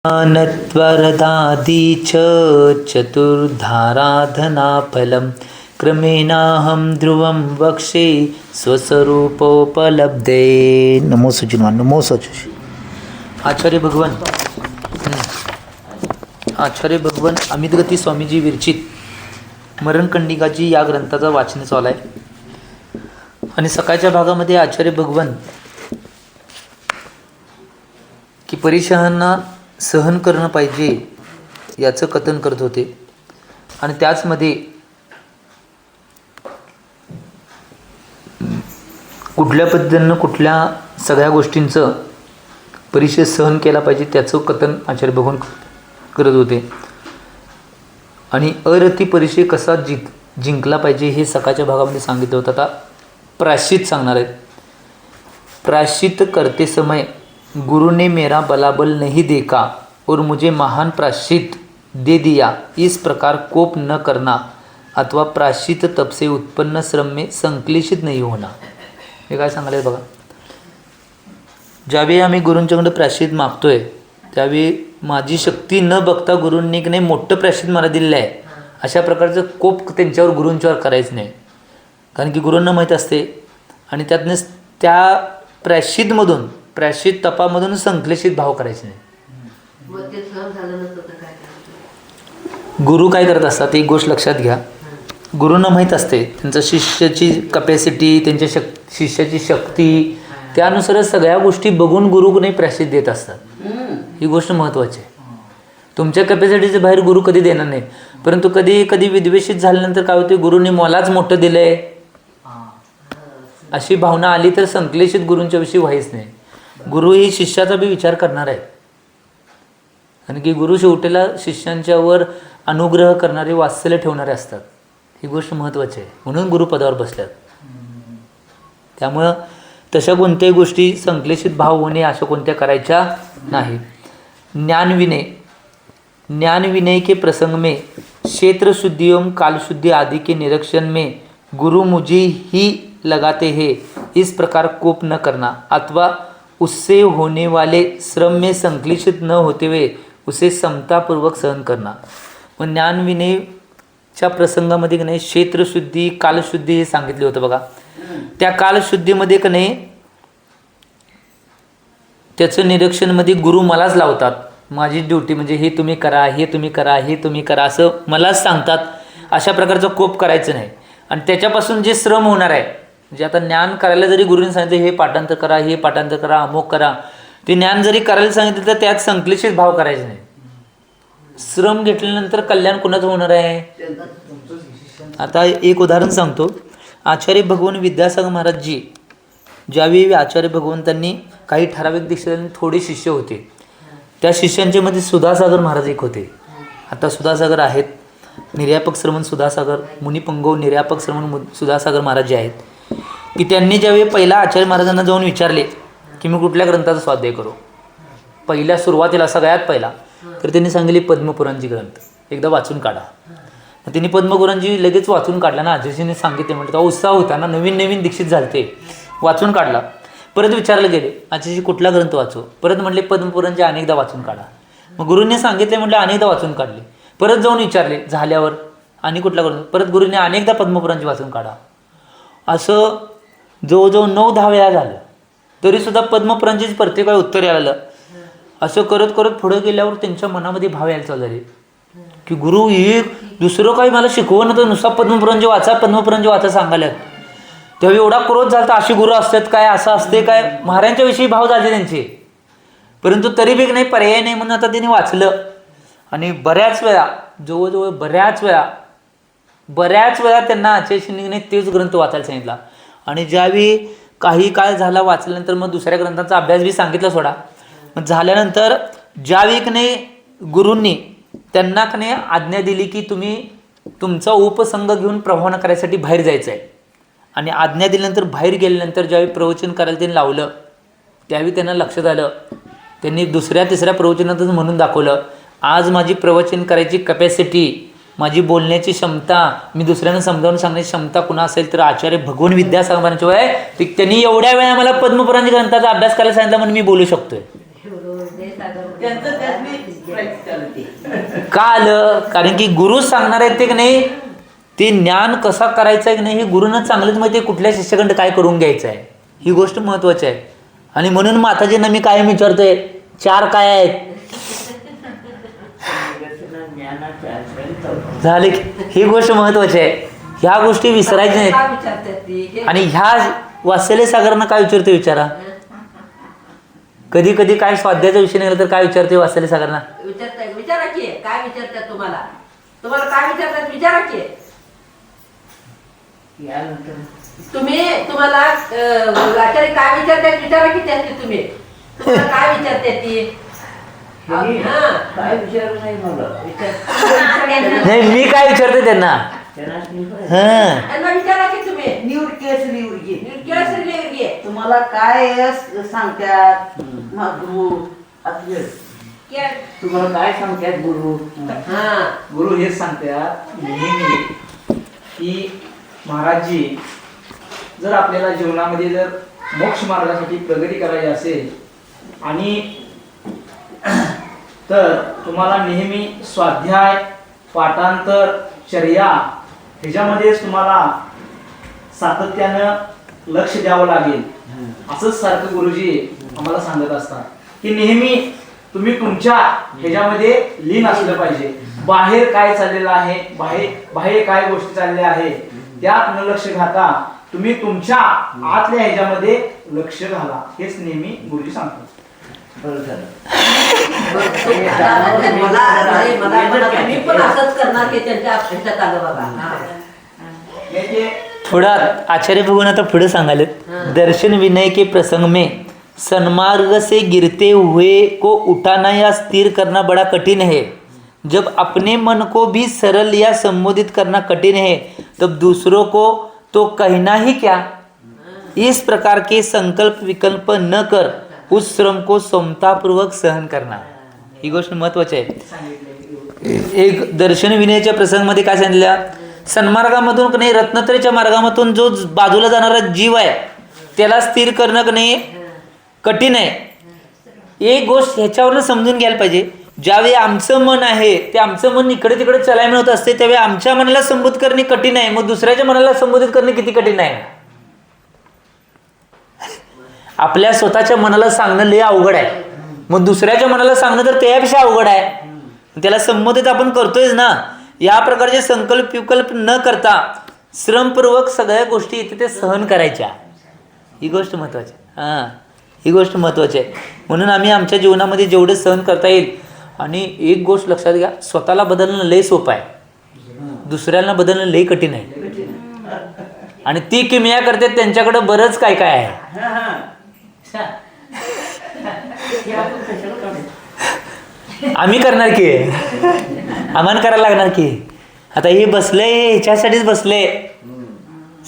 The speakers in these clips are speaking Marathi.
ज्ञानत्वरदादि च चतुर्धाराधनाफलं क्रमेणाहं ध्रुवं वक्षे स्वस्वरूपोपलब्धे. नमो सुचिमान, नमो सचुषी. आचार्य भगवान अमित गती स्वामीजी विरचित मरणकंडिकाजी या ग्रंथाचं वाचन चालू आहे. आणि सकाळच्या भागामध्ये आचार्य भगवान की परीक्षांना सहन करणं पाहिजे याचं कथन करत होते. आणि त्याचमध्ये कुठल्या पद्धतीनं कुठल्या सगळ्या गोष्टींचं परिचय सहन केला पाहिजे त्याचं कथन आचार्य भगवान करत होते. आणि अरती परिचय कसा जिंकला पाहिजे हे सकाळच्या भागामध्ये सांगितलं होतं. आता प्रायश्चित सांगणार आहेत. प्रायश्चित करते समय गुरु ने मेरा बलाबल नहीं देखा और मुझे महान प्रायश्चित दे दिया. इस प्रकार कोप न करना अथवा प्रायश्चित तप से उत्पन्न श्रम में संक्लेशित नहीं होना. हे काय सांगायला बघा. ज्यावेळी आम्ही गुरूंच्याकडे प्रायश्चित मागतोय त्यावेळी माझी शक्ती न बघता गुरूंनी की नाही मोठं प्रायश्चित मला दिलेलं आहे अशा प्रकारचं कोप त्यांच्यावर गुरूंच्यावर करायचं नाही. कारण की गुरूंना माहीत असते आणि त्यातनं त्या प्रायश्चित तपामधून संक्लेशित भाव करायचे नाही. गुरु काय करत असतात एक गोष्ट लक्षात घ्या. गुरूंना माहीत असते त्यांचं शिष्याची कपॅसिटी, त्यांच्या शिष्याची शक्ती, त्यानुसारच सगळ्या गोष्टी बघून गुरु नाही प्रायश्चित देत असतात. ही गोष्ट महत्त्वाची आहे. तुमच्या कपॅसिटीच्या बाहेर गुरु कधी देणार नाही. परंतु कधी विद्वेषित झाल्यानंतर काय होते, गुरुनी मलाच मोठं दिलं आहे अशी भावना आली तर संक्लेशित गुरूंच्या विषयी व्हायच नाही. गुरु ही शिष्याचा बी विचार करणार आहे. कारण की गुरु शेवटीला शिष्यांच्यावर अनुग्रह करणारे, वात्सल्य ठेवणारे असतात. ही गोष्ट महत्त्वाची आहे. म्हणून गुरुपदावर बसल्यात. त्यामुळं तशा कोणत्याही गोष्टी संक्लेशित भाव होणे अशा कोणत्या करायच्या नाही. ज्ञान विनय के प्रसंग में क्षेत्र शुद्धि एवं काल शुद्धि आदि के निरीक्षण में गुरु मुझे ही लगाते हैं. इस प्रकार कोप न करना अथवा उससे होने वाले श्रम में संक्लेशित न होते हुए उसे समतापूर्वक सहन करना. मग ज्ञान विनयच्या प्रसंगामध्ये की नाही क्षेत्रशुद्धी कालशुद्धी हे सांगितले होतं बघा. त्या कालशुद्धीमध्ये की नाही त्याचं निरीक्षणमध्ये गुरु मलाच लावतात. माझी ड्युटी म्हणजे हे तुम्ही करा, हे तुम्ही करा, हे तुम्ही करा असं मलाच सांगतात. अशा प्रकारचा कोप करायचं नाही. आणि त्याच्यापासून जे श्रम होणार आहे म्हणजे आता ज्ञान करायला जरी गुरुने सांगितलं हे पाठांतर करा, हे पाठांतर करा, अमुक करा, ते ज्ञान जरी करायला सांगितलं तर त्यात संक्लेशित भाव करायचे नाही. श्रम घेतल्यानंतर कल्याण कुणाचं होणार आहे. आता एक उदाहरण सांगतो. आचार्य भगवान विद्यासागर महाराजजी ज्यावेळी आचार्य भगवंतांनी काही ठराविक दीक्षितांनी थोडे शिष्य होते. त्या शिष्यांच्या मध्ये सुधासागर महाराज एक होते. आता सुधासागर आहेत निर्यापक श्रमण सुधासागर, मुनिपंगव निर्यापक श्रमण सुधासागर महाराज जे आहेत की त्यांनी ज्यावेळी पहिला आचार्य महाराजांना जाऊन विचारले की मी कुठल्या ग्रंथाचा स्वाध्याय करू, पहिल्या सुरुवातीला सगळ्यात पहिला तर त्यांनी सांगितले पद्मपुराणची ग्रंथ एकदा वाचून काढा. त्यांनी पद्मपुराणजी लगेच वाचून काढला ना. आचार्यजींनी सांगितले म्हणजे तो उत्साह होता ना, नवीन दीक्षित झालते, वाचून काढला. परत विचारलं गेले आचार्यजी कुठला ग्रंथ वाचू, परत म्हटले पद्मपुराणचे अनेकदा वाचून काढा. मग गुरूंनी सांगितले म्हटले अनेकदा वाचून काढले. परत जाऊन विचारले झाल्यावर आणि कुठला ग्रंथ, परत गुरूंनी अनेकदा पद्मपुराणचे वाचून काढा. असं जवळजवळ 9-10 वेळा झालं तरीसुद्धा पद्मपुराणचीच प्रत्येक वेळा उत्तर यायला. असं करत करत पुढे गेल्यावर त्यांच्या मनामध्ये भाव यायला चालू झाले की गुरु एक दुसरं काही मला शिकवणं तर नुसता पद्मपुराणचे वाचा सांगायला. तेव्हा एवढा क्रोध झाला. अशी गुरु असतात काय, असं असते काय, महाराजांच्या विषयी भाव झाले त्यांचे. परंतु तरी बी नाही, पर्याय नाही म्हणून आता त्यांनी वाचलं. आणि बऱ्याच वेळा जवळजवळ बऱ्याच वेळा त्यांना आचार्यजींनी तेच ग्रंथ वाचायला सांगितला. आणि ज्यावेळी काही काळ झाला वाचल्यानंतर मग दुसऱ्या ग्रंथांचा अभ्यास बी सांगितला सोडा. मग झाल्यानंतर ज्यावेळी की नाही गुरूंनी त्यांना की नाही आज्ञा दिली की तुम्ही तुमचा उपसंग घेऊन प्रवाहन करायसाठी बाहेर जायचं आहे. आणि आज्ञा दिल्यानंतर बाहेर गेल्यानंतर ज्यावेळी प्रवचन करायला त्यांनी लावलं त्यावेळी त्यांना लक्षात आलं. त्यांनी दुसऱ्या-तिसऱ्या प्रवचनातच म्हणून दाखवलं आज माझी प्रवचन करायची कपॅसिटी, माझी बोलण्याची क्षमता, मी दुसऱ्यांना समजावून सांगण्याची क्षमता कुणा असेल तर आचार्य भगवान विद्यासागर महाराजांची आहे. त्यांनी एवढ्या वेळा मला पद्मपुराण ग्रंथाचा अभ्यास करायला सांगितला म्हणून मी बोलू शकतोय. का आलं? कारण की गुरु सांगणार आहेत ते की नाही, ते ज्ञान कसा करायचं आहे की नाही हे गुरुनं चांगलंच माहिती आहे, कुठल्या शिष्याकडं काय करून घ्यायचं आहे, ही गोष्ट महत्वाची आहे. आणि म्हणून माताजींना मी कायम विचारतोय, 4 काय आहेत झाले, ही गोष्ट महत्वाची आहे. ह्या गोष्टी विसरायच्या नाहीत. आणि ह्या वात्सल्य सागरांना काय विचारते विचारा, कधी कधी काय स्वाध्यायाचा विषय निघाला तर काय विचारते वात्सल्य सागरांना, विचारा की काय विचारतात, तुम्हाला काय विचारतात विचारा की. तुम्हाला आचार्य काय विचारतात विचारा की त्याची, तुम्हाला काय विचारतात ती. काय विचार नाही मला नाही मी काय विचारते त्यांना, विचारा की तुम्ही तुम्हाला काय सांगतात गुरु, तुम्हाला काय सांगतात गुरु. गुरु हेच सांगतात नेहमी की महाराजजी, जर आपल्याला जीवनामध्ये जर मोक्ष मार्गासाठी प्रगती करायची असेल आणि तर तुम्हाला नेहमी स्वाध्याय, पाठांतर, चर्या ह्याच्यामध्येच तुम्हाला सातत्यानं लक्ष द्यावं लागेल. असंच सारखं गुरुजी आम्हाला सांगत असतात की नेहमी तुम्ही तुमच्या ह्याच्यामध्ये लीन असलं पाहिजे. बाहेर काय चाललेलं आहे, बाहेर काय गोष्टी चालल्या आहे त्यात न लक्ष घाता तुम्ही तुमच्या आतल्या ह्याच्यामध्ये लक्ष घाला, हेच नेहमी गुरुजी सांगतात. थोडा आचार्य भगवान आता पुढे सांगालेत, दर्शन विनय के प्रसंग में सन्मार्ग से गिरते हुए को उठाना या स्थिर करना बड़ा कठिन है. जब अपने मन को भी सरल या संबोधित करना कठिन है तब दूसरों को तो कहना ही क्या. इस प्रकार के संकल्प विकल्प न कर उस श्रम को समतापूर्वक सहन करना, ही गोष्ट महत्वाची आहे. एक दर्शन विनयाच्या प्रसंगामध्ये काय सांगितलं, सन्मार्गामधून नाही रत्नत्रयच्या मार्गामधून जो बाजूला जाणारा जीव आहे त्याला स्थिर करणं की नाही कठीण आहे. एक गोष्ट ह्याच्यावरून समजून घ्यायला पाहिजे, ज्यावेळी आमचं मन आहे ते आमचं मन इकडे तिकडे चलायला मिळत असते त्यावेळी आमच्या मनाला संबोधित करणे कठीण आहे, मग दुसऱ्याच्या मनाला संबोधित करणे किती कठीण आहे. आपल्या स्वतःच्या मनाला सांगणं लय अवघड आहे, मग दुसऱ्याच्या मनाला सांगणं तर त्यापेक्षा अवघड आहे. त्याला संबोधित आपण करतोयच ना. या प्रकारचे संकल्प विकल्प न करता श्रमपूर्वक सगळ्या गोष्टी इथे ते सहन करायच्या, ही गोष्ट महत्वाची. ही गोष्ट महत्वाची आहे. म्हणून आम्ही आमच्या जीवनामध्ये जेवढे सहन करता येईल. आणि एक गोष्ट लक्षात घ्या, स्वतःला बदलणं लय सोपं आहे, दुसऱ्याला बदलणं लय कठीण आहे. आणि ती किमया करते त्यांच्याकडे बरंच काय काय आहे. आम्ही करणार की, आम्हाला करायला लागणार की. आता हे बसले ह्याच्यासाठीच बसले,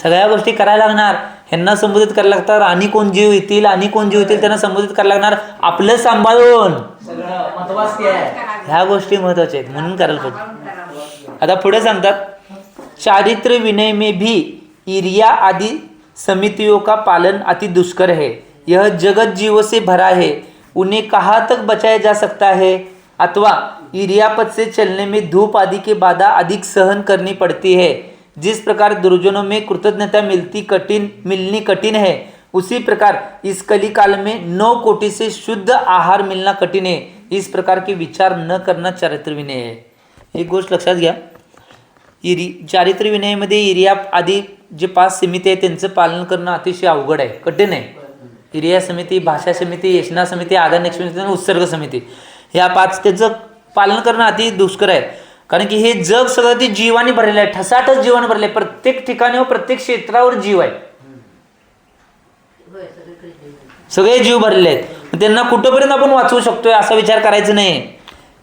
सगळ्या गोष्टी करायला लागणार, ह्यांना संबोधित करायला लागतात. आणि कोण जीव येतील त्यांना संबोधित करायला लागणार, आपलं सांभाळून. ह्या गोष्टी महत्वाच्या आहेत म्हणून करायला पाहिजे. आता पुढे सांगतात, चारित्र विनय में भी ईर्ष्या आदि समितियों का पालन अति दुष्कर है. यह जगत जीवों से भरा है, उन्हें कहाँ तक बचाया जा सकता है. अथवा ईर्ष्यापद से चलने में धूप आदि के बाधा अधिक सहन करनी पड़ती है. जिस प्रकार दुर्जनों में कृतज्ञता मिलनी कठिन है, उसी प्रकार इस कली काल में 9 कोटि से शुद्ध आहार मिलना कठिन है. इस प्रकार के विचार न करना चारित्र विनय है. एक गोष्ट लक्षात घ्या, चारित्र विनयामध्ये ईर्ष्या आदी जे 5 समिती आहे त्यांचं पालन करणं अतिशय अवघड आहे, कठीण आहे. ईर्ष्या समिती, भाषा समिती, येशना समिती, आदान समिती आणि उत्सर्ग समिती, ह्या 5 त्याचं पालन करणं अति दुष्कर आहे. कारण की हे जग सगळं ते जीवाने भरलेलं आहे, ठसाठच जीवाने भरले. प्रत्येक ठिकाणी व प्रत्येक क्षेत्रावर जीव आहे, सगळे जीव भरलेले आहेत. त्यांना कुठंपर्यंत आपण वाचवू शकतोय असा विचार करायचा नाही.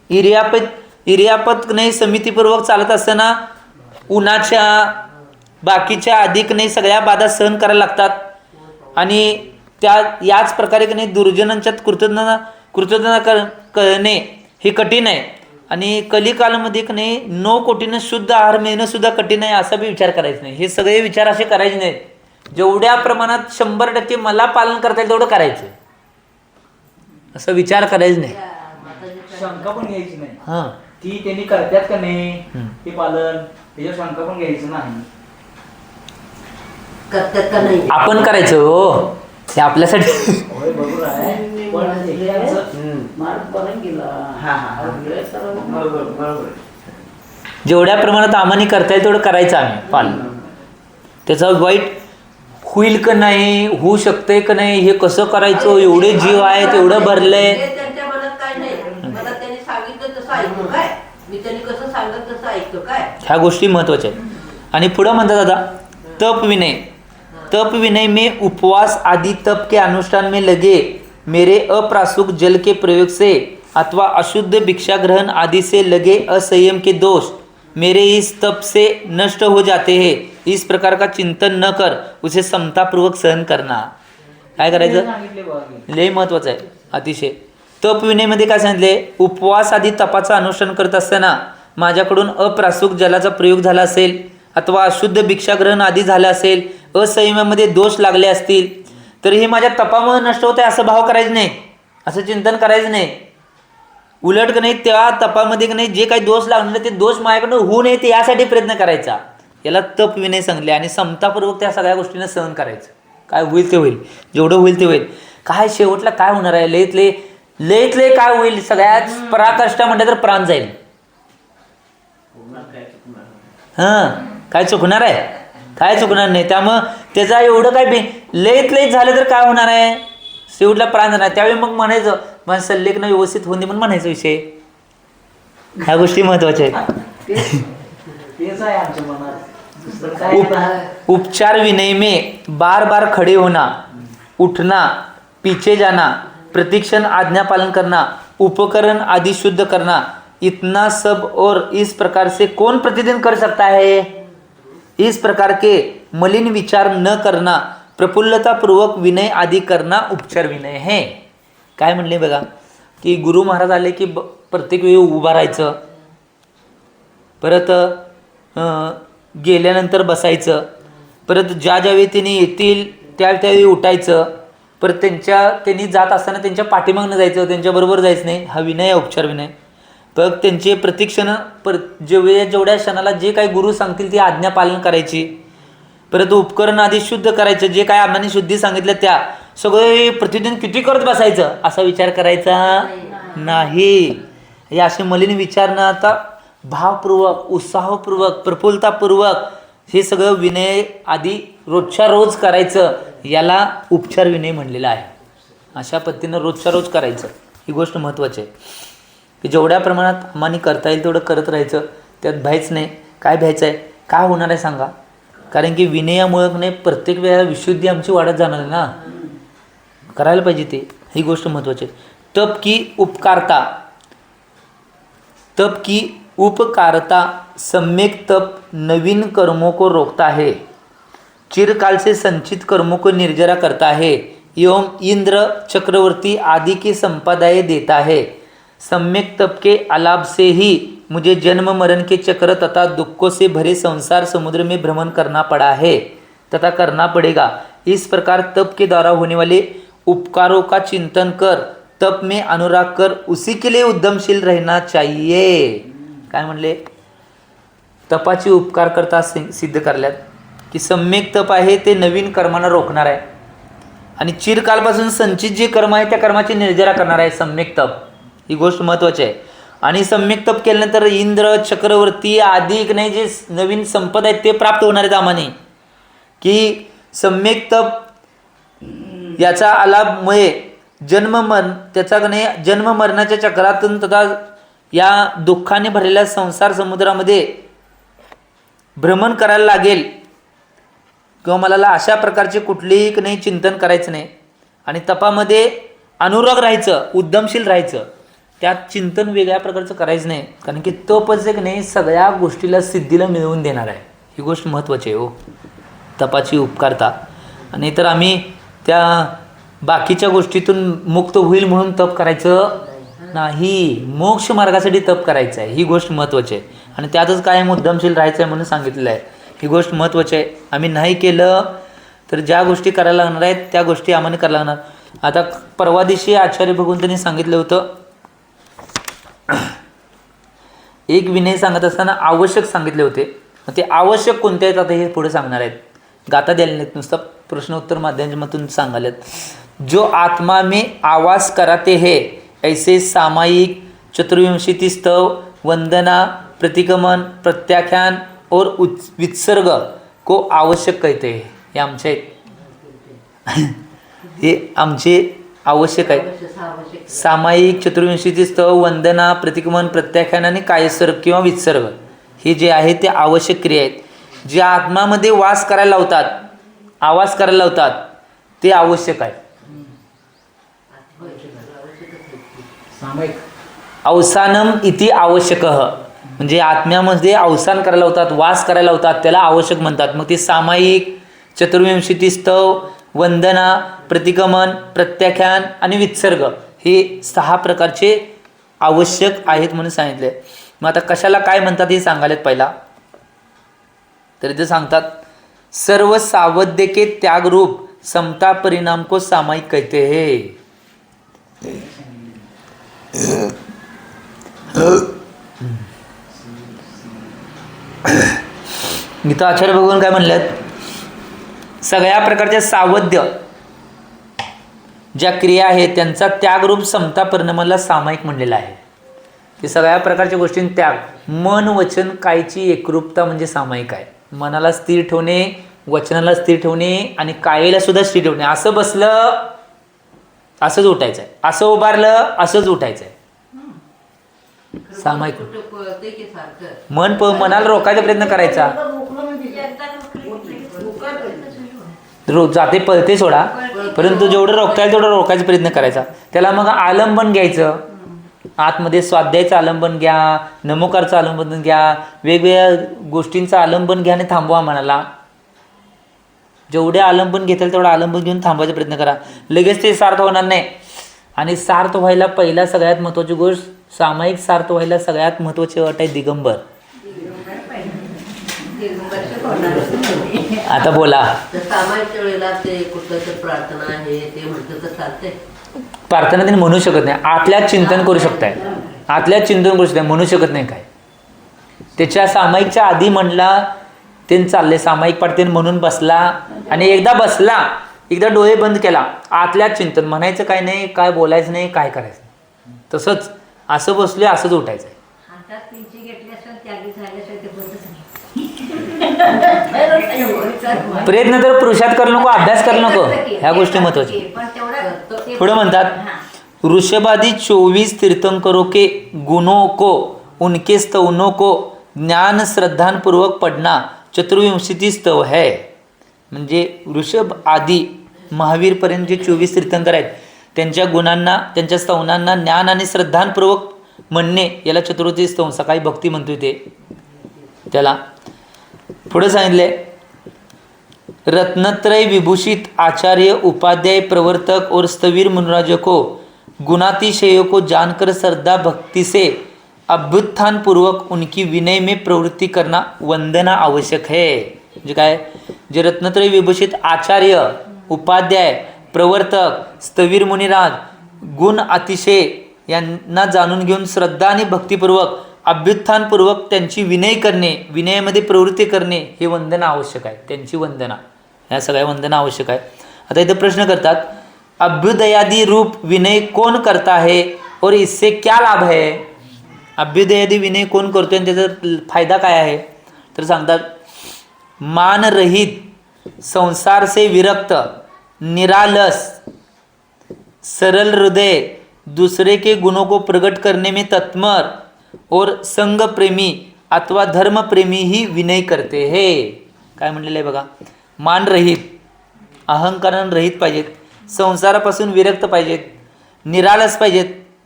ईर्ष्यापद नाही समितीपूर्वक चालत असताना उन्हाच्या बाकीच्या अधिक नाही सगळ्या बाधा सहन करायला लागतात. आणि याच प्रकारे की नाही दुर्जनांच्यात कृतज्ञता करणे हे कठीण आहे. आणि कलिकालामध्ये की नाही 9 कोटीनं शुद्ध आहार मिळणं सुद्धा कठीण आहे असा बी विचार करायचा नाही. हे सगळे विचार असे करायचे नाहीत. जेवढ्या प्रमाणात 100% मला पालन करता येईल तेवढं करायचं. असं विचार करायचं नाही. शंका पण घ्यायची नाही. हां ती त्यांनी करतात का नाही हम्म. हे पालन, त्याच्यावर शंका पण घ्यायचं नाही. करतात का नाही आपण करायचं हो, ते आपल्यासाठी. होय बरोबर आहे, पण एकेकांचं मार्ग बरं गेला. हा, हा. बरोबर बरोबर. जेवढ्या प्रमाणात आम्हाने करता येईल तेवढं करायचं आम्ही पालन. त्याचा वाईट होईल का नाही, होऊ शकतंय का नाही, हे कसं करायचं, एवढे जीव आहे तेवढं भरलंय. हे त्यांच्या मनात काय नाही, मला त्यांनी सांगितलं तसं ऐकतो काय, मी त्यांनी कसं सांगत तसं ऐकतो काय. ह्या गोष्टी महत्त्वाच्या आहेत. आणि पुढं म्हणतात दादा, तप विनय. तप विनय में उपवास आदि तप के अनुष्ठान में लगे मेरे अप्रासुक जल के प्रयोग से अथवा अशुद्ध भिक्षा ग्रहण आदि से लगे असंयम के दोष मेरे इस तप से नष्ट हो जाते हैं. इस प्रकार का चिंतन न कर उसे समतापूर्वक सहन करना. काय करायचं, सांगितले बघा. लय महत्त्वाचं आहे अतिशय. तप विनयमध्ये काय सांगितले, उपवास आदी तपाचं अनुष्ठान करत असताना माझ्याकडून अप्रासुक जलाचा प्रयोग झाला असेल अथवा अशुद्ध भिक्षाग्रहण आदी झालं असेल, असंयमामध्ये दोष लागले असतील, तर हे माझ्या तपामुळे नष्ट होते असं भाव करायचं नाही, असं चिंतन करायचं नाही. उलट का नाही, त्या तपामध्ये का नाही जे काही दोष लागले ते दोष माझ्याकडनं होऊ नये ते यासाठी प्रयत्न करायचा. याला तप विनय सांगले. आणि समतापूर्वक त्या सगळ्या गोष्टींना सहन करायचं. काय होईल ते होईल, जेवढं होईल ते होईल. काय शेवटला काय होणार आहे, लयतले काय होईल, सगळ्यात पराकष्ट म्हटलं तर प्राण जाईल. हां काय चुकणार आहे, काय चुकणार नाही. त्यामुळं त्याचा एवढं काय लयत झालं तर काय होणार आहे, शेवटला प्राण जाणार. त्यावेळी मग म्हणायचं माझं सल्लेखनं व्यवस्थित होऊन दे म्हणून म्हणायचं विषय. ह्या गोष्टी महत्वाच्या आहेत. तेच आहे आमच्या मनात, दुसरं काय नाही. उपचार विनय में बार बार खड़े होना, उठना, पीछे जाना, प्रतिक्षण आज्ञा पालन करना, उपकरण आदि शुद्ध करना, इतना सब और इस प्रकार से कौन प्रतिदिन कर सकता है. इस प्रकार के मलिन विचार न करना, प्रफुल्लता पूर्वक विनय आदि करना उपचार विनय है. काय म्हणले बघा की गुरु महाराज आले की प्रत्येक वेळी उभा राहायचं, परत गेल्यानंतर बसायचं, परत ज्या ज्यावेळी त्यांनी येतील त्यावेळी उठायचं, परत त्यांनी जात असताना त्यांच्या पाठीमागनं जायचं, त्यांच्याबरोबर जायचं नाही. हा विनय आहे, उपचार विनय. तर त्यांचे प्रत्येक्षण जेवढ्या क्षणाला जे काही गुरु सांगतील ती आज्ञा पालन करायची. परत उपकरण आधी शुद्ध करायचं, जे काय आम्हाने शुद्धी सांगितलं त्या सगळे प्रतिदिन किती करत बसायचं असा विचार करायचा नाही. हे असे मलिन विचार न आता भावपूर्वक, उत्साहपूर्वक, प्रफुल्लतापूर्वक हे सगळं विनय आधी रोजच्या रोज करायचं. याला उपचार विनय म्हणलेला आहे. अशा पद्धतीनं रोजच्या रोज करायचं. ही गोष्ट महत्त्वाची आहे की जेवढ्या प्रमाणात आम्हाने करता येईल तेवढं करत राहायचं. त्यात भ्यायचं नाही. काय भ्यायचं आहे, काय होणार आहे सांगा. कारण की विनयामुळं नाही प्रत्येक वेळेला विशुद्धी आमची वाढत जाणार आहे ना, करायला पाहिजे ते. ही गोष्ट महत्त्वाची आहे. तप की उपकारता सम्यक तप नवीन कर्मों को रोकता है, चिरकाल से संचित कर्मों को निर्जरा करता है एवं इंद्र चक्रवर्ती आदि की संपदाएं देता है. सम्यक तप के अलाभ से ही मुझे जन्म मरण के चक्र तथा दुखों से भरे संसार समुद्र में भ्रमण करना पड़ा है तथा करना पड़ेगा. इस प्रकार तप के द्वारा होने वाले उपकारों का चिंतन कर, तप में अनुराग कर, उसी के लिए उद्यमशील रहना चाहिए. काय म्हणले, तपाची उपकार करता सिद्ध करल्यात की सम्यक तप आहे ते नवीन कर्मांना रोखणार आहे आणि चिरकालपासून संचित जे कर्म आहे त्या कर्माची निर्जरा करणार आहे सम्यक तप. ही गोष्ट महत्त्वाची आहे. आणि सम्यक तप केल्यानंतर इंद्र चक्रवर्ती आदी नाही जे नवीन संपदा आहेत ते प्राप्त होणार आहेत आम्हाने. की सम्यक तप याचा अलाभमुळे त्याचा नाही जन्म मरणाच्या चक्रातून तथा या दुःखाने भरलेल्या संसार समुद्रामध्ये भ्रमण करायला लागेल किंवा मला अशा प्रकारचे कुठलेही नाही चिंतन करायचं नाही. आणि तपामध्ये अनुराग राहायचं, उद्यमशील राहायचं. त्यात चिंतन वेगळ्या प्रकारचं करायचं नाही. कारण की तपच एक नाही सगळ्या गोष्टीला सिद्धीला मिळवून देणार आहे. ही गोष्ट महत्त्वाची आहे हो, तपाची उपकारता. आणि तर आम्ही त्या बाकीच्या गोष्टीतून मुक्त होईल म्हणून तप करायचं नाही, मोक्ष मार्गासाठी तप करायचं आहे. ही गोष्ट महत्त्वाची आहे. आणि त्यातच कायम उद्यमशील राहायचं आहे म्हणून सांगितलेलं आहे. ही गोष्ट महत्त्वाची आहे. आम्ही नाही केलं तर ज्या गोष्टी करायला लागणार आहेत त्या गोष्टी आम्हाला करायला लागणार. आता परवा दिवशी आचार्य भगवंतांनी सांगितलं होतं, एक विनय सांगत असताना आवश्यक सांगितले होते. ते आवश्यक कोणते आहेत आता हे पुढे सांगणार आहेत. गाता द्यायला नाहीत, नुसतं प्रश्नोत्तर माध्यमातून सांगायला. जो आत्मा में आवास कराते हैं ऐसे सामायिक चतुर्विंशति स्तव, वंदना, प्रतिगमन, प्रत्याख्यान और वित्सर्ग को आवश्यक कहते हैं. हे आमचे आहेत. हे आमचे आवश्यक आहेत. सामायिक चतुर्विंशति स्तव, वंदना, प्रतिगमन, प्रत्याख्यान आणि कायसर्ग किंवा वित्सर्ग हे जे आहे ते आवश्यक क्रिया आहेत. जे आत्मामध्ये वास करायला लावतात, आवाज करायला लावतात, ते आवश्यक आहे. सामायिक अवसानम इति आवश्यक, म्हणजे आत्म्यामध्ये अवसान करायला लावतात, वास करायला लावतात, त्याला आवश्यक म्हणतात. मग ते सामायिक, चतुर्विंशति स्तव, वंदना, प्रतिगमन, प्रत्याख्यान आणि वित्सर्ग हे 6 प्रकारचे आवश्यक आहेत म्हणून सांगितले. मग आता कशाला काय म्हणतात हे सांगायलेत पहिला. तर इथे सांगतात सर्व सावध्य के त्याग रूप समता परिणाम को सामायिक कहते हैं. इथं आचार्य भगवान काय म्हणल्यात, सगळ्या प्रकारच्या सावध्य ज्या क्रिया आहेत त्यांचा त्यागरूप समता परिणामाला सामायिक म्हणलेला आहे. की सगळ्या प्रकारच्या गोष्टींनी त्याग, मन वचन कायची एकरूपता म्हणजे सामायिक आहे. मनाला स्थिर ठेवणे, वचनाला स्थिर ठेवणे आणि कायेला सुद्धा स्थिर ठेवणे. असं बसलं असंच उठायचं आहे, असं उभारलं असंच उठायचं आहे. सामायिक मन मनाला रोखायचा प्रयत्न करायचा. जाते पळते सोडा, परंतु जेवढं रोखता येईल तेवढं रोखायचा प्रयत्न करायचा. त्याला मग आलंबन घ्यायचं. आतमध्ये स्वाध्यायाचं आलंबन घ्या, नमोकारचं आलंबन घ्या, वेगवेगळ्या गोष्टींचं आलंबन घ्या आणि थांबवा मनाला. जेवढे आलंबन घेताल तेवढं आलंबन घेऊन थांबवायचा प्रयत्न करा. लगेच ते सार्थ होणार नाही. आणि सार्थ व्हायला पहिला सगळ्यात महत्त्वाची गोष्ट, सामायिक सार्थ व्हायला सगळ्यात महत्त्वाची अट आहे दिगंबर. आता बोला. सामायिक वेळेला ते कुठलं तर प्रार्थना आहे ते म्हटलं तर चालतंय. प्रार्थना त्यांनी म्हणू शकत नाही, आतल्यात चिंतन करू शकताय, आतल्यात चिंतन करू शकताय, म्हणू शकत नाही काय. त्याच्या सामायिकच्या आधी म्हणला ते चालले, सामायिक पाठ त्याने म्हणून बसला आणि एकदा बसला, एकदा डोळे बंद केला, आतल्यात चिंतन, म्हणायचं काय नाही, काय बोलायचं नाही, काय करायचं नाही. तसंच असं बसले असंच उठायचं आहे. प्रयत्न तर पुरुषात करू नको, अभ्यास करू नको, ह्या गोष्टी महत्वाची. पुढे म्हणतात ऋषभादी 24 तीर्थंकरों के गुणों को उनके स्तवनों को ज्ञान श्रद्धापूर्वक पढ़ना चतुर्विंशति स्तव है. म्हणजे ऋषभ आदी महावीरपर्यंत जे 24 तीर्थंकर आहेत त्यांच्या गुणांना, त्यांच्या स्तवनांना ज्ञान आणि श्रद्धापूर्वक म्हणणे याला चतुर्विंशति स्तव. सकाळी भक्ती म्हणतोय ते त्याला. पुढे सांगितले रत्नत्रय विभूषित आचार्य उपाध्याय प्रवर्तक और स्थवीर मुनिराज को गुणातिशयों को जानकर श्रद्धा भक्ति से अभ्युत्थान पूर्वक उनकी विनय में प्रवृत्ति करना वंदना आवश्यक है. म्हणजे काय, जे रत्नत्रय विभूषित आचार्य उपाध्याय प्रवर्तक स्थवीर मुनिराज गुण अतिशय यांना जाणून घेऊन श्रद्धा आणि भक्तिपूर्वक अभ्युत्थानपूर्वक त्यांची विनय करणे, विनयामध्ये प्रवृत्ती करणे हे वंदना आवश्यक आहे. त्यांची वंदना, ह्या सगळ्या वंदना आवश्यक आहे. आता इथं प्रश्न करतात अभ्युदयादी रूप विनय कौन करता है और इससे क्या लाभ है. अभ्युदयादी विनय कोण करतोय आणि त्याचा फायदा काय आहे. तर सांगतात मानरहित, संसार से विरक्त, निरालस, सरल हृदय, दूसरे के गुणों को प्रकट करने में तत्पर और संग प्रेमी अथवा धर्म प्रेमी ही विनय करते हैं. काय म्हणलेलं आहे बघा, मानरहित, अहंकारानं रहित पाहिजेत, संसारापासून विरक्त पाहिजेत, निरालस पाहिजेत,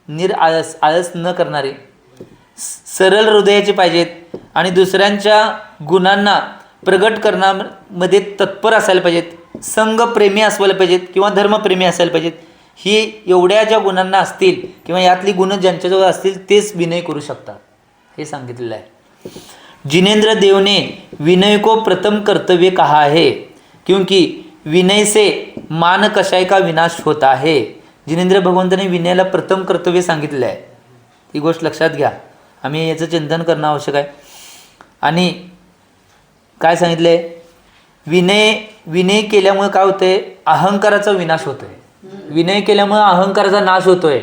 निराळस, आळस न करणारे, सरळ हृदयाचे पाहिजेत आणि दुसऱ्यांच्या गुणांना प्रगट करण्यामध्ये तत्पर असायला पाहिजेत, संघप्रेमी असायला पाहिजेत किंवा धर्मप्रेमी असायला पाहिजेत. ही एवढ्या ज्या गुणांना असतील किंवा यातली गुण ज्यांच्याजवळ असतील तेच विनय करू शकतात हे सांगितलेलं आहे. जिनेंद्र देव ने विनय को प्रथम कर्तव्य कहा है क्योंकि विनय से मान कशाय का विनाश होत आहे. जिनेंद्र भगवंतांनी विनयाला प्रथम कर्तव्य सांगितलेलं आहे. ही गोष्ट लक्षात घ्या. आम्ही याचं चिंतन करणं आवश्यक आहे. आणि काय सांगितलं आहे, विनय केल्यामुळे काय होतंय, अहंकाराचा विनाश होतोय. विनय केल्यामुळे अहंकाराचा नाश होतोय.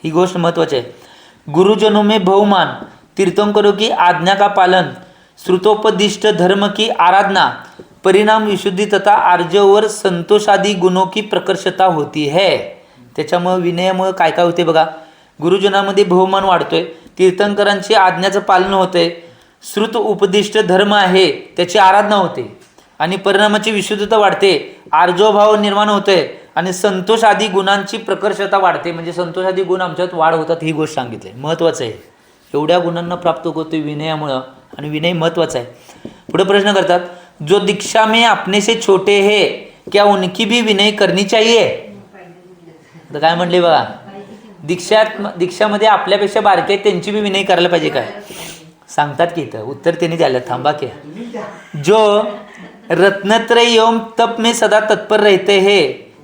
ही गोष्ट महत्वाची आहे. गुरुजनों में बहुमान, तीर्थंकरों की आज्ञा का पालन, श्रुतोपदिष्ट धर्म की आराधना, परिणाम विशुद्धि तथा आर्जव संतोषादी गुणों की प्रकर्षता होती है. त्याच्यामुळे विनयामुळे काय काय होते बघा. गुरुजनामध्ये बहुमान वाढतोय, तीर्थंकरांची आज्ञाचं पालन होतंय, श्रुत उपदिष्ट धर्म आहे त्याची आराधना होते, आणि परिणामाची विशुद्धता वाढते, आर्जवभाव निर्माण होतोय, आणि संतोष आदी गुणांची प्रकर्षता वाढते. म्हणजे संतोष आदी गुण आमच्यात वाढ होतात. ही गोष्ट सांगितली महत्त्वाचं आहे. एवढ्या गुणांना प्राप्त होते विनयामुळं, आणि विनय महत्त्वाचा आहे. पुढे प्रश्न करतात, जो दीक्षा में अपने से छोटे है क्या उनकी भी विनय करनी चाहिए. तर काय म्हणले बघा, दीक्षामध्ये आपल्यापेक्षा बारके आहेत त्यांची बी विनय करायला पाहिजे काय सांगतात की इथं उत्तर त्यांनी द्यायला. थांबा की, जो रत्नत्रय एवं तप में सदा तत्पर रहते हैं,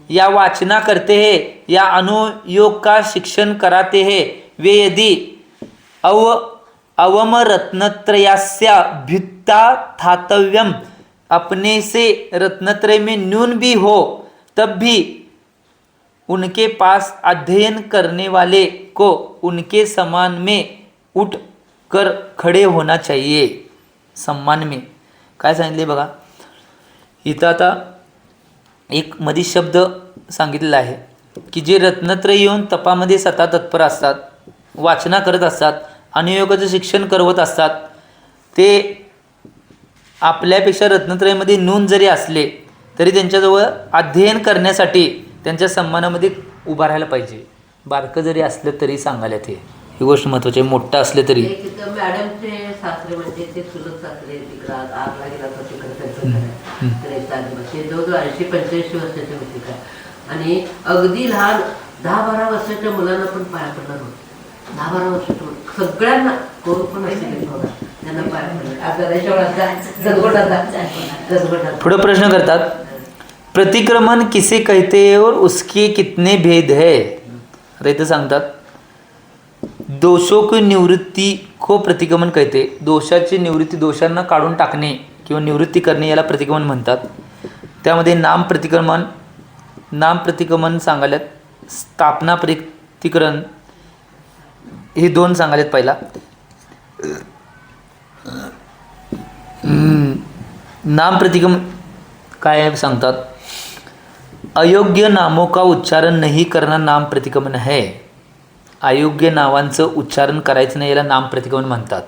या वाचना करते हैं, या अनुयोग का शिक्षण कराते हैं, वे यदि अवम रत्नत्रयास्य भ्युत्ता थातव्यम अपने से रत्नत्रय में न्यून भी हो, तब भी उनके पास अध्ययन करने वाले को उनके सम्मान में उठ कर खडे होना चाहिए. सम्मान में काय सांगितले बघा. इथं आता एक मधी शब्द सांगितलेला आहे की जे रत्नत्रय येऊन तपामध्ये सता तत्पर असतात, वाचना करत असतात, अनुयोगाचं शिक्षण करवत असतात, ते आपल्यापेक्षा रत्नत्रयमध्ये नून जरी असले तरी त्यांच्याजवळ अध्ययन करण्यासाठी त्यांच्या सन्मानामध्ये उभा राहायला पाहिजे. बारकं जरी असलं तरी सांगायला ते ही गोष्ट महत्त्वाची आहे. मोठं असलं तरी. मॅडमचे सासरे म्हणजे ते चुलत सासरे तिकडं आगला गेला तर तिकडे जवळजवळ 80-85 वर्षाचे होते काय, आणि अगदी लहान 10-12 वर्षाच्या मुलांना पण पाया पडणार होते. 10-12 वर्षाच्या सगळ्यांना कोण पण असते त्यांना पाया पडले. पुढे प्रश्न करतात, प्रतिक्रमण किसे कहते हैं और उसके कितने भेद है. अरे इथं सांगतात, दोषों की निवृत्ती को प्रतिक्रमण कहते. दोषाची निवृत्ती, दोषांना काढून टाकणे किंवा निवृत्ती करणे याला प्रतिक्रमण म्हणतात. त्यामध्ये नाम प्रतिक्रमण सांगायल्यात, स्थापना प्रतिकरण हे दोन सांगायल्यात. पहिला नाम प्रतिक्रमण काय सांगतात, अयोग्य नामों का उच्चारण नहीं करना नाम प्रतिक्रमण है. अयोग्य नावांचं उच्चारण करायचं नाही याला नाम प्रतिक्रमण म्हणतात.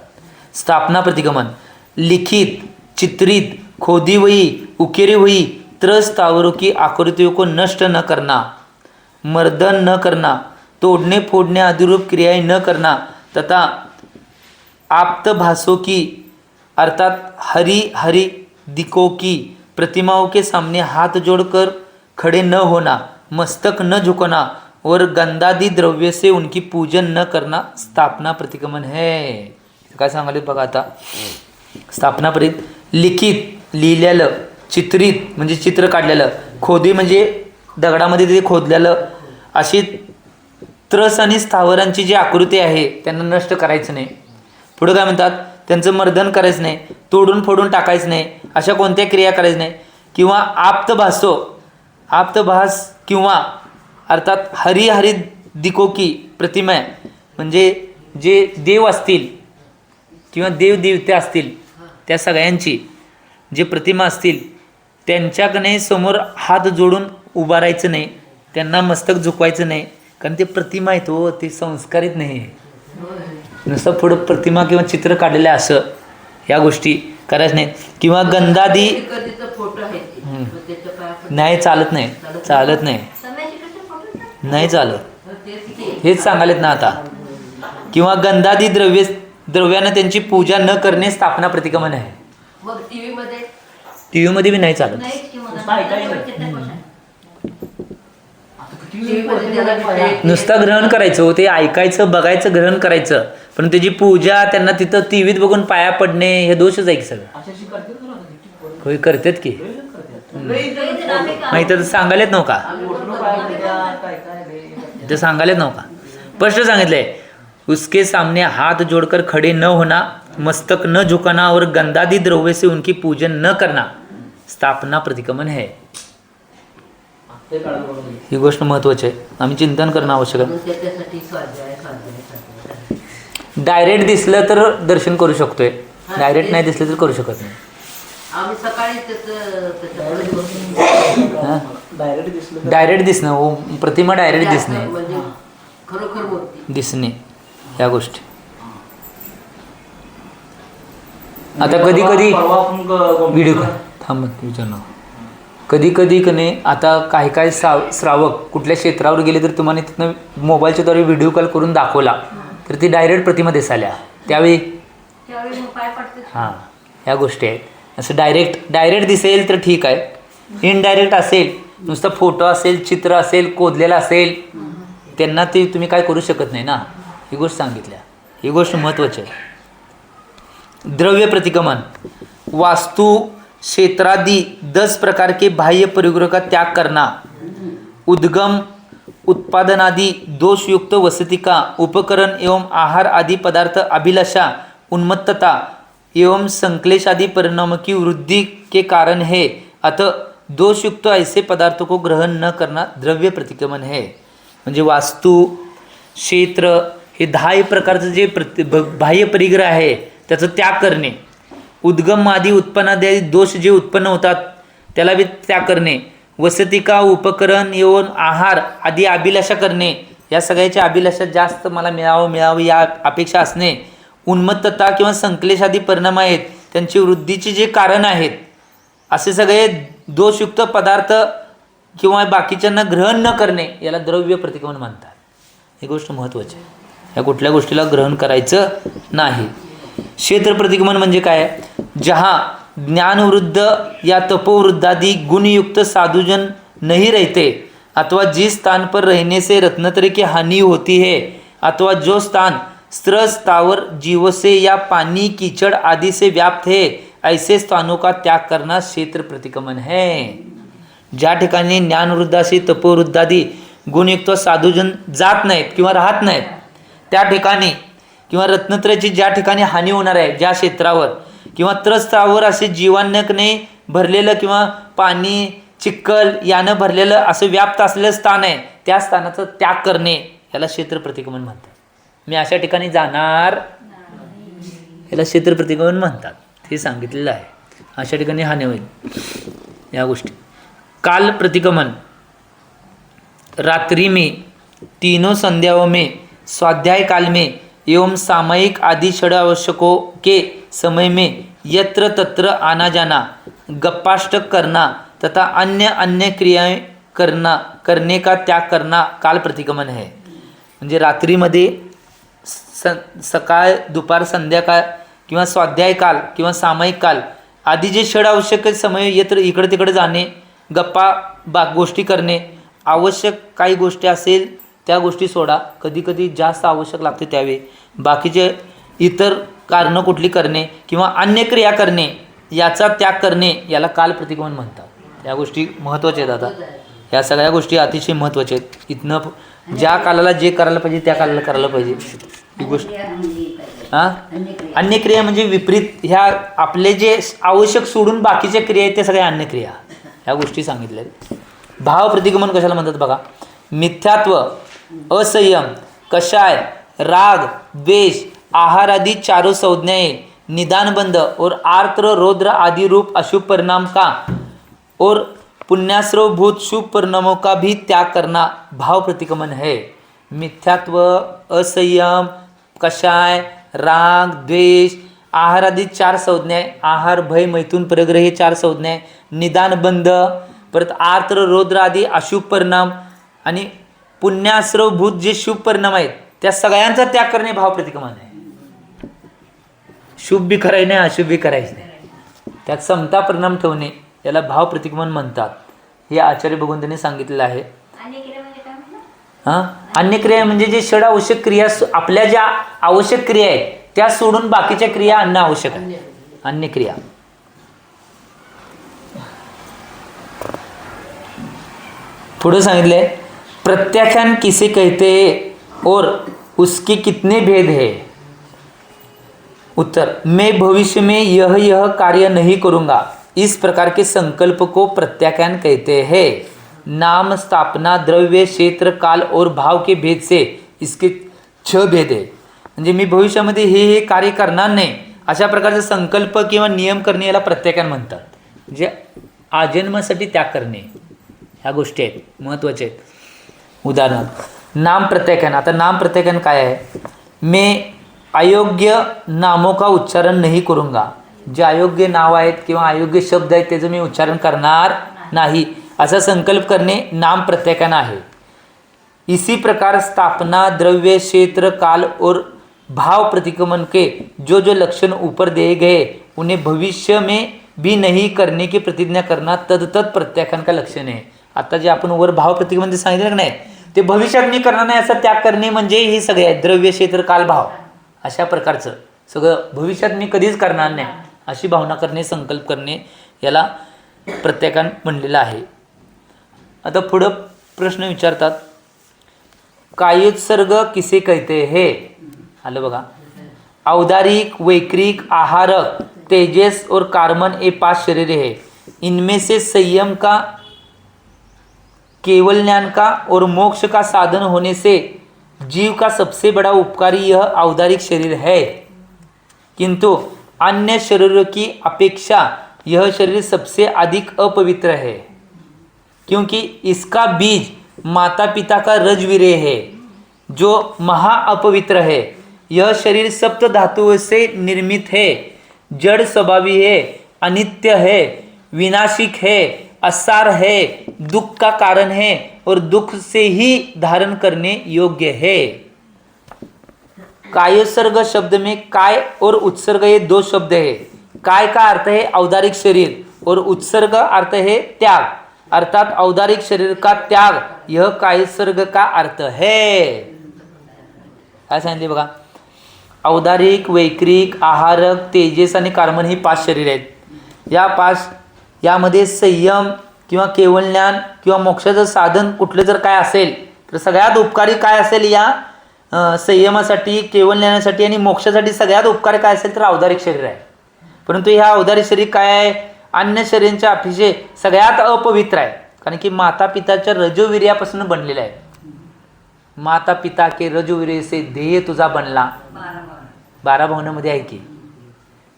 स्थापना प्रतिक्रमण, लिखित, चित्रित, खोदी हुई, उकेरी हुई त्रस स्थावरों की आकृतियों को नष्ट न करना, मर्दन न करना, तोड़ने फोड़ने आदि रूप क्रियाएं न करना, तथा आप्तभासों की अर्थात हरि दिकों की प्रतिमाओं के सामने हाथ जोड़कर खड़े न होना, मस्तक न झुकना और गंधादि द्रव्य से उनकी पूजन न करना स्थापना प्रतिक्रमण है. काय सांगाले बघा आता. स्थापना लिखित लिहिलेलं, चित्रित म्हणजे चित्र काढलेलं, खोदी म्हणजे दगडामध्ये ते खोदलेलं, अशी त्रस आणि स्थावरांची जी आकृती आहे त्यांना नष्ट करायचं नाही. पुढं काय म्हणतात, त्यांचं मर्दन करायचं नाही, तोडून फोडून टाकायचं नाही, अशा कोणत्या क्रिया करायचं नाही. किंवा आप्तभास किंवा अर्थात हरी दिको की प्रतिमा म्हणजे जे देव असतील किंवा देवदेवते असतील त्या सगळ्यांची जे प्रतिमा असतील त्यांच्याकडे समोर हात जोडून उभा राहायचं नाही, त्यांना मस्तक झुकवायचं नाही, कारण ते प्रतिमा आहेत हो, ते संस्कारित नाही. नुसतं पुढं प्रतिमा किंवा चित्र काढलेलं असं ह्या गोष्टी करायचं नाही. किंवा गंधादी नाही, चालत नाही, चालत नाही, नाही चालत, हेच सांगालेत ना आता. किंवा गंधादी द्रव्यानं त्यांची पूजा न करणे स्थापना प्रतिक्रमण आहे. मग टीव्ही मध्ये बी नाही चालत. नुसतं ग्रहण करायचं हो, ते ऐकायचं, बघायचं, ग्रहण करायचं, पण त्याची पूजा त्यांना तिथं टीव्हीत बघून पाया पडणे हे दोषच आहे की सगळं. होय करतात की. नाही तर सांगायलेत नव्ह का ते सांगायलेत नव्ह का स्पष्ट सांगितलंय उसके सामने हाथ जोड़कर खड़े न होना मस्तक न झुकाना और गंधादि द्रव्य से उनकी पूजन न करना स्थापना प्रतिक्रमण है. ही गोष्ट महत्वाची आहे. आम्ही चिंतन करणं आवश्यक आहे. म्हणून त्याच्यासाठी स्वाध्याय स्वाध्याय स्वाध्याय डायरेक्ट दिसलं तर दर्शन करू शकतोय, डायरेक्ट नाही दिसलं तर करू शकत नाही. आम्ही सकाळी त्याच्यापुढे डायरेक्ट दिसलं डायरेक्ट दिसणं प्रतिमा डायरेक्ट दिसणे म्हणजे खरोखर मूर्ती दिसणे ह्या गोष्टी. आता कधी कधी व्हिडिओ थांब विचारणार कधी कधी कने आता काही काही श्रावक कुठल्या क्षेत्रावर गेले तर तुम्हाला तिथनं मोबाईलच्या द्वारे व्हिडिओ कॉल करून दाखवला तर ती डायरेक्ट प्रतिमा दिसाल्या त्यावेळी हां ह्या गोष्टी आहेत. असं डायरेक्ट दिसेल तर ठीक आहे, इनडायरेक्ट असेल नुसतं फोटो असेल चित्र असेल कोदलेलं असेल त्यांना ते तुम्ही काय करू शकत नाही ना. ही गोष्ट सांगितल्या, ही गोष्ट महत्त्वाची आहे. द्रव्य प्रतिक्रमण वास्तु क्षेत्रादि 10 प्रकार के बाह्य परिग्रह का त्याग करना, उद्गम उत्पादनादि दोषयुक्त वसति का उपकरण एवं आहार आदि पदार्थ अभिलाषा उन्मत्तता एवं संक्लेश आदि परिणामों की वृद्धि के कारण है, अतः दोषयुक्त ऐसे पदार्थों को ग्रहण न करना द्रव्य प्रतिक्रमण है. म्हणजे वास्तु क्षेत्र हे 10 प्रकारचं जे बाह्य परिग्रह आहे त्याचं त्याग करणे, उद्गम आदी उत्पन्नादी दोष जे उत्पन्न होतात त्याला बी त्याग करणे, वसतिका उपकरण येऊन आहार आदी अभिलाषा करणे, या सगळ्याच्या अभिलाषा जास्त मला मिळावं या अपेक्षा असणे, उन्मत्तता किंवा संक्लेश आदी परिणाम आहेत त्यांची वृद्धीचे जे कारण आहेत असे सगळे दोषयुक्त पदार्थ किंवा बाकीच्यांना ग्रहण न करणे याला द्रव्य प्रतिक्रमण म्हणतात. ही गोष्ट महत्त्वाची आहे. या कुठल्या गोष्टीला ग्रहण करायचं नाही. क्षेत्र प्रतिक्रमण म्हणजे काय, जहाँ ज्ञानवृद्ध या तपोवृद्धादि गुणयुक्त साधुजन नहीं रहते अथवा जिस स्थान पर रहने से रत्नत्रय की हानि होती है अथवा जो स्थान स्त्र स्थावर जीव से या पानी कीचड़ आदि से व्याप्त है ऐसे स्थानों का त्याग करना क्षेत्र प्रतिक्रमण है. ज्या ठिकाणी ज्ञानवृद्धाशी तपोवृद्धादी गुणयुक्त साधुजन जात नाहीत किंवा राहत नाहीत त्या ठिकाणी किंवा रत्नत्रयाची ज्या ठिकाणी हानी होणार आहे ज्या क्षेत्रावर किंवा त्रस्तावर असे जीवाणूने भरलेलं किंवा पाणी चिखल यानं भरलेलं असं व्याप्त असलेलं स्थान आहे त्या स्थानाचा त्याग करणे याला क्षेत्र प्रतिक्रमण म्हणतात. मी अशा ठिकाणी जाणार याला क्षेत्र प्रतिक्रमण म्हणतात. हे सांगितलेलं आहे. अशा ठिकाणी हानी होईल या गोष्टी. काल प्रतिक्रमण रात्रि में तीनों संध्याओं में स्वाध्याय काल में एवं सामयिक आदि षड आवश्यकों के समय में यत्र तत्र आना जाना गप्पाष्टक करना तथा अन्य क्रियाएं करने का त्याग करना काल प्रतिक्रमण है. म्हणजे रात्रीमध्ये सकाळ दुपार संध्याकाळ किंवा स्वाध्याय काल किंवा सामायिक काल आदी जे षड आवश्यक समय यत्र इकडे तिकडे जाणे गप्पा गोष्टी करणे आवश्यक काही गोष्टी असेल त्या गोष्टी सोडा. कधी कधी जास्त आवश्यक लागते त्यावेळी बाकीचे इतर कारणं कुठली करणे किंवा अन्य क्रिया करणे याचा त्याग करणे याला काल प्रतिक्रमण म्हणतात. या गोष्टी महत्त्वाच्या आहेत. आता या सगळ्या गोष्टी अतिशय महत्त्वाच्या आहेत. इथनं ज्या कालाला जे करायला पाहिजे त्या कालाला करायला पाहिजे ही गोष्ट. हां अन्य क्रिया म्हणजे विपरीत ह्या आपले जे आवश्यक सोडून बाकीच्या क्रिया आहेत त्या सगळ्या अन्य क्रिया ह्या गोष्टी सांगितल्या आहेत. भाव प्रतिक्रमण कशाला म्हणतात बघा. मिथ्यात्व असंयम कषाय राग द्वेष आहार आदि चारों संज्ञाएं निदानबंध और आर्द्र रौद्र आदि रूप अशुभ परिणाम का और पुण्याश्रव भूत शुभ परिणामों का भी त्याग करना भाव प्रतिक्रमण है. मिथ्यात्व असंयम कषाय राग द्वेष आहार आदि 4 संज्ञा आहार भय मैथुन परग्रह हे 4 संज्ञा निदानबंध परत आर्द्र रौद्र आदि अशुभ परिणाम आणि पुण्याश्रव भूत जे शुभ परिणाम आहेत त्या सगळ्यांचा त्याग करणे भाव प्रतिक्रमण आहे. शुभ बी करायचे नाही अशुभ बी करायचे नाही त्यात समता परिणाम ठेवणे याला भाव प्रतिक्रमण म्हणतात. हे आचार्य भगवंतांनी सांगितलेलं आहे. हां अन्य क्रिया म्हणजे जे षड आवश्यक क्रिया आपल्या ज्या आवश्यक क्रिया आहेत त्या सोडून बाकीच्या क्रिया अन्य आवश्यक आहेत. अन्य क्रिया पुढे सांगितले प्रत्याख्यान किसे कहते हैं और उसके कितने भेद है। उत्तर, मैं भविष्य में यह कार्य नहीं करूँगा, इस प्रकार के संकल्प को प्रत्याख्यान कहते हैं। नाम, स्थापना, द्रव्य, क्षेत्र, काल और भाव के भेद से इसके 6 भेद आहे। म्हणजे मी भविष्यामध्ये हे कार्य करणार नाही अशा प्रकारचे संकल्प किंवा नियम करणे याला प्रत्याख्यान म्हणतात। म्हणजे आजन्मासाठी त्याग करणे ह्या गोष्टी आहेत महत्त्वाच्या आहेत। उदाहरणार्थ नाम प्रत्याख्यान। आता नाम प्रत्याख्यान काय आहे? मैं अयोग्य नामों का उच्चारण नहीं करूँगा, जे अयोग्य नाव आहेत किंवा अयोग्य शब्द आहेत त्याचं मी उच्चारण करणार नाही असा संकल्प करणे नाम प्रत्याख्यान आहे। इसी प्रकार स्थापना, द्रव्य, क्षेत्र, काल और भाव प्रतिक्रमण के जो जो लक्षण ऊपर दिए गए उन्हें भविष्य में भी नहीं करने की प्रतिज्ञा करना तदतत् प्रत्याख्यान का लक्षण आहे। आता जे आपण वर भाव प्रतिक्रमण सांगितलं नाही ते भविष्यात मी करणार नाही असा त्याग करणे म्हणजे हे सगळे आहेत द्रव्य, क्षेत्र, काल, भाव अशा प्रकारचं सगळं भविष्यात मी कधीच करणार नाही अशी भावना करणे, संकल्प करणे याला प्रत्याख्यान म्हणलेलं आहे। आता पुढं प्रश्न विचारतात कायोत्सर्ग किसे कहते हैं। आलं बघा, औदारिक, वैक्रिक, आहारक, तेजस और कार्मन ये 5 शरीर है। इनमें से संयम का, केवल ज्ञान का और मोक्ष का साधन होने से जीव का सबसे बड़ा उपकारी यह औदारिक शरीर है, किंतु अन्य शरीरों की अपेक्षा यह शरीर सबसे अधिक अपवित्र है, क्योंकि इसका बीज माता पिता का रजवीर्य है जो महा अपवित्र है। यह शरीर सप्त धातुओं से निर्मित है, जड़ स्वभावी है, अनित्य है, विनाशिक है, असार है, दुख का कारण है और दुख से ही धारण करने योग्य है। कायोत्सर्ग शब्द में काय और उत्सर्ग ये 2 शब्द है। काय का अर्थ है औदारिक शरीर और उत्सर्ग अर्थ है त्याग, अर्थात औदारिक शरीर का त्याग यह कायोत्सर्ग का अर्थ है। काय सांगितले बघा, औदारिक, वैक्रिक, आहारक, तेजस आणि कार्मन ही 5 शरीर आहेत। यामध्ये संयम किंवा केवल ज्ञान किंवा मोक्षाचं साधन कुठलं जर काय असेल तर सगळ्यात उपकारी काय असेल या संयमासाठी, केवल ज्ञानासाठी आणि मोक्षासाठी सगळ्यात उपकारी काय असेल तर औदारिक शरीर आहे। परंतु ह्या औदारिक शरीर काय आहे? अन्य शरीरांच्या अपेक्षे सगळ्यात अपवित्र आहे, कारण की माता पिताच्या रजोवीर्यापासून बनलेलं आहे। माता पिता के रजोवीर्य से देह तुझा बनला 12 भावनामध्ये आहे की,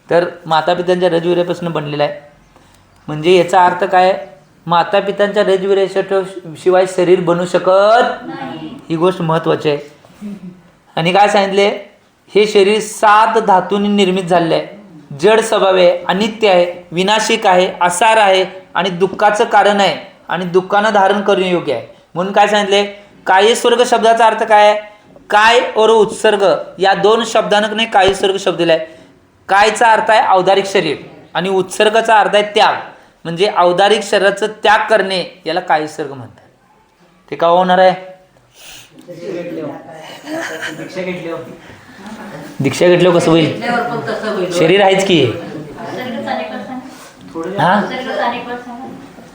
तर माता पितांच्या रजवीर्यापासून बनलेला आहे। म्हणजे याचा अर्थ काय? माता पितांच्या रजवीर्याशिवाय शरीर बनू शकत नाही, ही गोष्ट महत्त्वाची आहे। आणि काय सांगितले? हे शरीर 7 धातूंनी निर्मित झालेलं आहे, जड स्वभाव आहे, अनित्य आहे, विनाशिक आहे, असार आहे आणि दुःखाचं कारण आहे आणि दुःखानं धारण करणे योग्य आहे। म्हणून काय सांगितले? कायोत्सर्ग शब्दाचा अर्थ काय आहे? काय और उत्सर्ग या 2 शब्दांना नाही कायोत्सर्ग शब्द दिलाय। कायचा अर्थ आहे औदारिक शरीर आणि उत्सर्गाचा अर्थ आहे त्याग, म्हणजे औदारिक शरीराचं त्याग करणे याला कायोत्सर्ग म्हणतात। ते का होणार आहे? दीक्षा घेतल्यावर कसं होईल? घेतल्यावर पण तसं होईल। शरीर आहेच की। हा,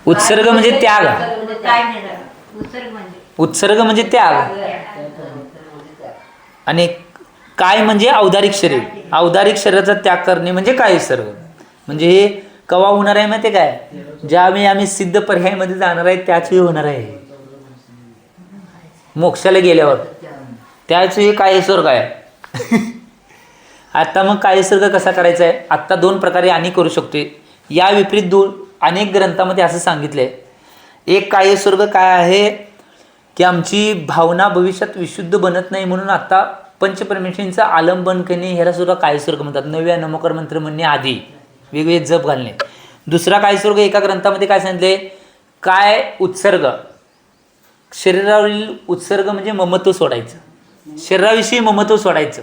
उत्सर्ग म्हणजे त्याग, उत्सर्ग म्हणजे त्याग आणि काय म्हणजे औदारिक शरीर। औदारिक शरीराचा त्याग करणे म्हणजे कायोत्सर्ग। म्हणजे हे कवा होणार आहे माहिती काय? ज्यावेळी आम्ही सिद्ध पर्यायामध्ये जाणार आहे त्याच वेळी होणार आहे, मोक्षाला गेल्यावर त्याच वेळी कायोत्सर्ग आहे। आता मग कायोत्सर्ग कसा करायचा आहे? आत्ता 2 प्रकारे आणि करू शकतो। या विपरीत अनेक ग्रंथामध्ये असं सांगितलंय। एक कायोत्सर्ग काय आहे की आमची भावना भविष्यात विशुद्ध बनत नाही म्हणून आता पंचपरमेश्वरींचं आलंबन करणे ह्याला सुद्धा कायोत्सर्ग म्हणतात। 9व्या नमोकार मंत्र म्हणणे आधी वेगवेगळे जप घालणे। दुसरा कायोत्सर्ग एका ग्रंथामध्ये काय सांगितले? काय उत्सर्ग, शरीरावरील उत्सर्ग म्हणजे ममत्व सोडायचं, शरीराविषयी ममत्व सोडायचं।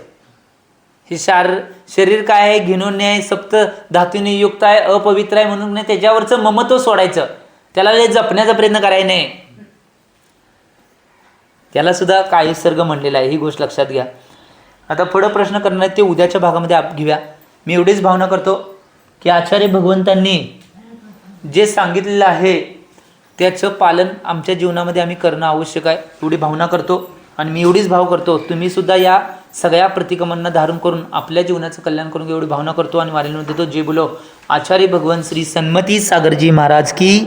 हे शरीर काय आहे? घिनोन्य आहे, सप्त धातूने युक्त आहे, अपवित्र आहे म्हणून नाही त्याच्यावरचं ममत्व सोडायचं, त्याला जपण्याचा प्रयत्न करायचा नाही, त्याला सुद्धा कायोत्सर्ग म्हणलेला आहे। ही गोष्ट लक्षात घ्या। आता पुढे प्रश्न करणार ते उद्याच्या भागामध्ये घेऊया। मी एवढीच भावना करतो की आचार्य भगवंतांनी जे सांगितलेलं आहे त्याचं पालन आमच्या जीवनामध्ये आम्ही करणं आवश्यक आहे, एवढी भावना करतो. आणि मी एवढीच भाव करतो, तुम्हीसुद्धा या सगळ्या प्रतिक्रमांना धारण करून आपल्या जीवनाचं कल्याण करून एवढी भावना करतो आणि वारीला देतो. जे बोलो आचार्य भगवान श्री सन्मती सागरजी महाराज की